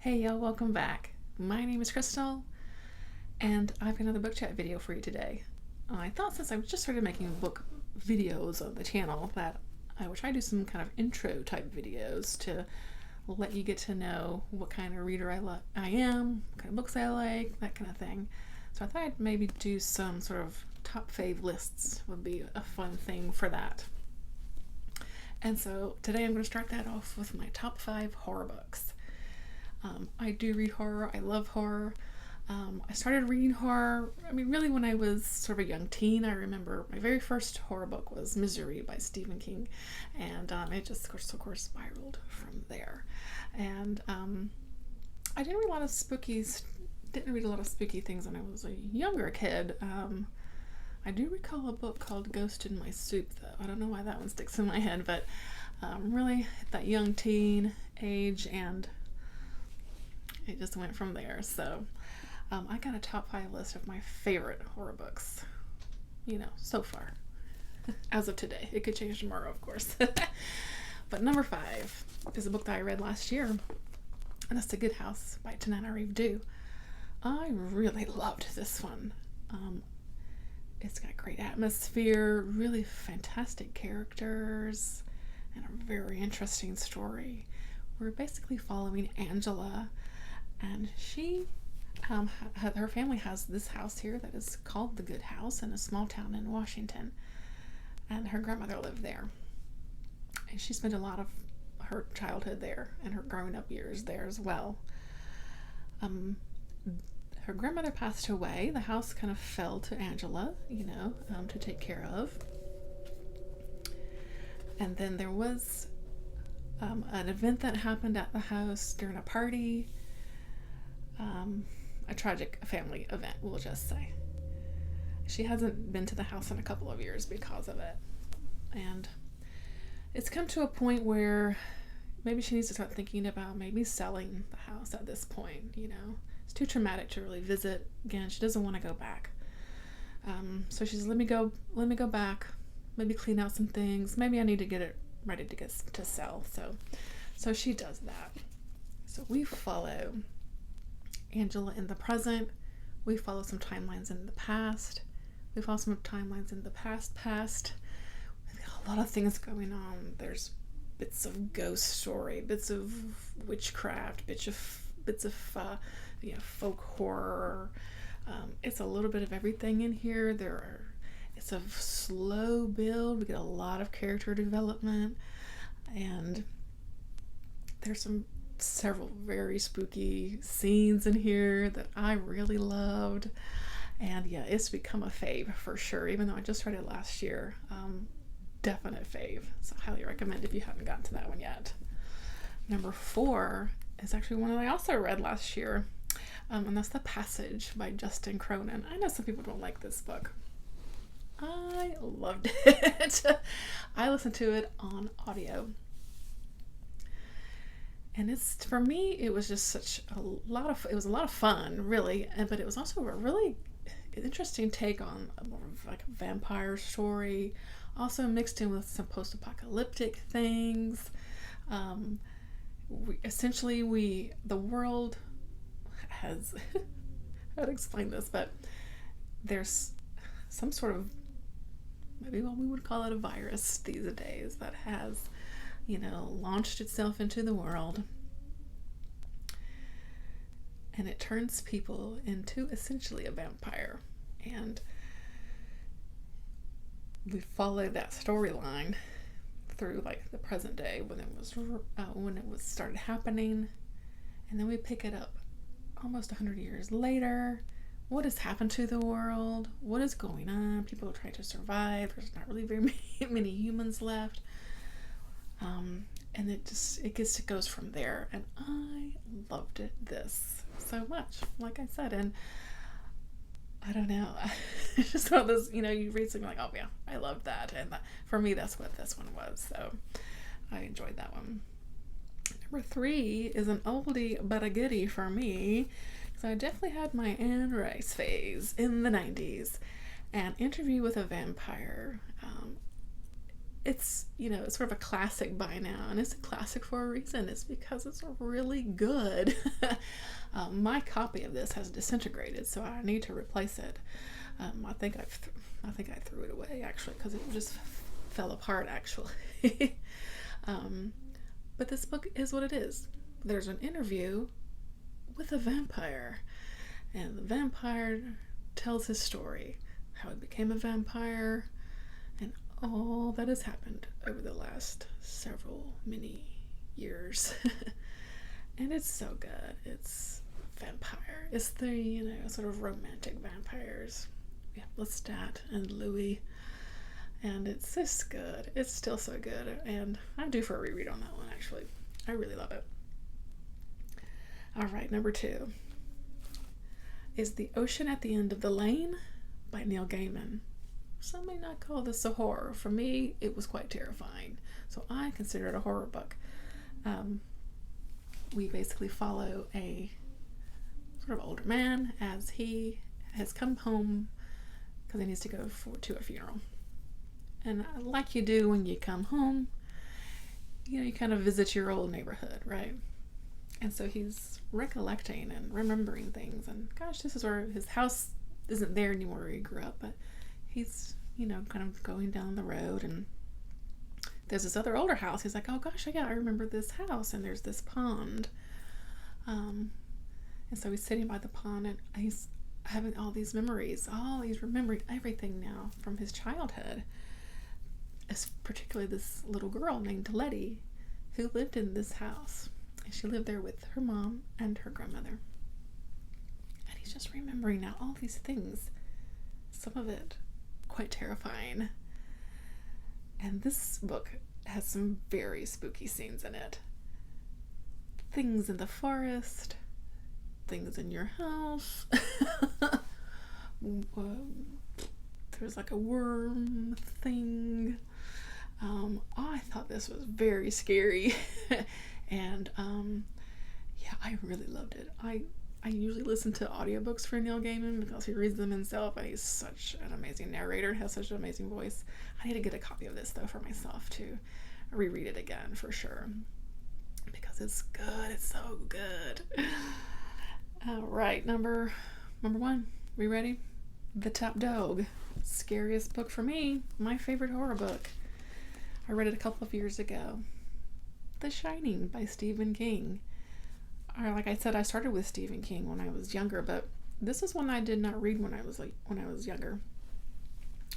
Hey y'all, welcome back. My name is Crystal, and I've got another book chat video for you today. I thought since I just started making book videos on the channel that I would try to do some kind of intro type videos to let you get to know what kind of reader I am, what kind of books I like, that kind of thing. So I thought I'd maybe do some sort of top fave lists would be a fun thing for that. And so today I'm going to start that off with my top 5 horror books. I do read horror. I love horror. I started reading horror, really when I was sort of a young teen. I remember my very first horror book was Misery by Stephen King, and it just, of course, spiraled from there. And I didn't read a lot of spooky things when I was a younger kid. I do recall a book called Ghost in My Soup, though. I don't know why that one sticks in my head, but really at that young teen age, and it just went from there. So I got a top 5 list of my favorite horror books, so far. As of today. It could change tomorrow, of course. But number 5 is a book that I read last year, and that's The Good House by Tananarive Due. I really loved this one. It's got great atmosphere, really fantastic characters, and a very interesting story. We're basically following Angela, and she, her family has this house here that is called the Good House in a small town in Washington, and her grandmother lived there, and she spent a lot of her childhood there and her growing up years there as well. Her grandmother passed away. The house kind of fell to Angela, to take care of. And then there was an event that happened at the house during a party. A tragic family event, we'll just say. She hasn't been to the house in a couple of years because of it. And it's come to a point where maybe she needs to start thinking about maybe selling the house at this point, It's too traumatic to really visit again. She doesn't want to go back. So she's let me go back, maybe clean out some things. Maybe I need to get it ready to sell. So she does that. So we follow Angela in the present. We follow some timelines in the past. We follow some timelines in the past. We've got a lot of things going on. There's bits of ghost story, bits of witchcraft, bits of folk horror. It's a little bit of everything in here. It's a slow build. We get a lot of character development, and there's several very spooky scenes in here that I really loved. And yeah, it's become a fave for sure, even though I just read it last year. Definite fave. So highly recommend if you haven't gotten to that one yet. Number 4 is actually one that I also read last year, and that's The Passage by Justin Cronin. I know some people don't like this book. I loved it. I listened to it on audio, and for me it was just it was a lot of fun, really, but it was also a really interesting take on more of like a vampire story, also mixed in with some post-apocalyptic things. The world has how to explain this, but there's some sort of, maybe what we would call it, a virus these days that has launched itself into the world, and it turns people into essentially a vampire. And we follow that storyline through like the present day when it was started happening, and then we pick it up almost 100 years later. What has happened to the world? What is going on? People are trying to survive. There's not really very many humans left. And it goes from there. And I loved this so much, like I said. And I don't know. It's just one of those, you read something like, oh yeah, I loved that. And for me, that's what this one was. So I enjoyed that one. Number 3 is an oldie but a goodie for me. So I definitely had my Anne Rice phase in the 90s. And Interview with a Vampire it's, it's sort of a classic by now, and it's a classic for a reason. It's because it's really good. My copy of this has disintegrated, so I need to replace it. I think I threw it away, actually, because it just fell apart, actually. But this book is what it is. There's an interview with a vampire, and the vampire tells his story, how he became a vampire, and all that has happened over the last many years. And it's so good. It's vampire. It's the, sort of romantic vampires. We have Lestat and Louis, and it's just good. It's still so good, and I'm due for a reread on that one, actually. I really love it. All right, number 2 is The Ocean at the End of the Lane by Neil Gaiman. Some may not call this a horror. For me, it was quite terrifying, so I consider it a horror book. We basically follow a sort of older man as he has come home because he needs to go to a funeral. And like you do when you come home, you kind of visit your old neighborhood, right? And so he's recollecting and remembering things, and gosh, this is where his house isn't there anymore where he grew up, but he's, kind of going down the road, and there's this other older house. He's like, oh gosh, yeah, I remember this house, and there's this pond. And so he's sitting by the pond, and he's having all these memories. He's remembering everything now from his childhood. Particularly this little girl named Letty, who lived in this house. And she lived there with her mom and her grandmother. And he's just remembering now all these things. Some of it quite terrifying. And this book has some very spooky scenes in it. Things in the forest, things in your house. There's like a worm thing. I thought this was very scary. And yeah, I really loved it. I usually listen to audiobooks for Neil Gaiman because he reads them himself, and he's such an amazing narrator, has such an amazing voice. I need to get a copy of this though for myself to reread it again for sure, because it's good. It's so good. All right, number 1. We ready? The Top Dog. Scariest book for me. My favorite horror book. I read it a couple of years ago. The Shining by Stephen King. Like I said, I started with Stephen King when I was younger, but this is one I did not read when I was younger,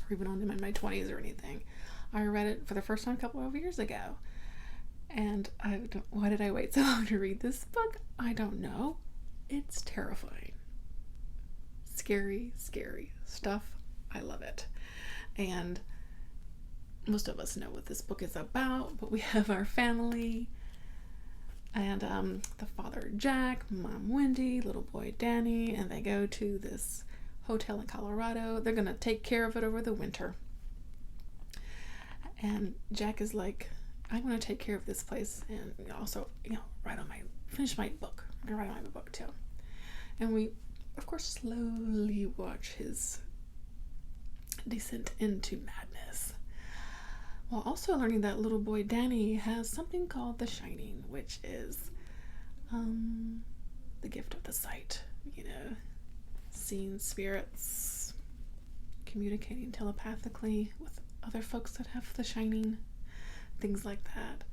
or even on in my 20s or anything. I read it for the first time a couple of years ago, and why did I wait so long to read this book? I don't know. It's terrifying. Scary, scary stuff. I love it. And most of us know what this book is about, but we have our family, and the father Jack, mom Wendy, little boy Danny, and they go to this hotel in Colorado. They're gonna take care of it over the winter. And Jack is like, I'm gonna take care of this place, and also, finish my book. I'm gonna write on my book too. And we, of course, slowly watch his descent into madness, while also learning that little boy Danny has something called the Shining, which is the gift of the sight, seeing spirits, communicating telepathically with other folks that have the Shining, things like that.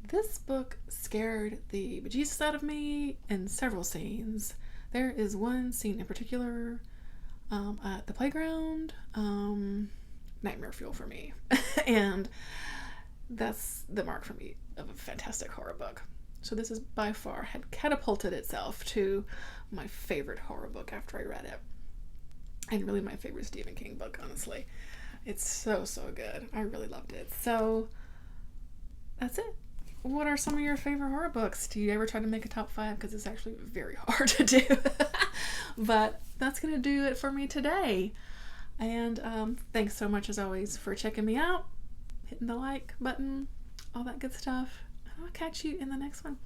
This book scared the bejesus out of me in several scenes. There is one scene in particular at the playground, nightmare fuel for me. And that's the mark for me of a fantastic horror book. So this is by far had catapulted itself to my favorite horror book after I read it. And really my favorite Stephen King book, honestly. It's so, so good. I really loved it. So that's it. What are some of your favorite horror books? Do you ever try to make a top 5? Because it's actually very hard to do. But that's going to do it for me today. And thanks so much, as always, for checking me out, hitting the like button, all that good stuff. I'll catch you in the next one.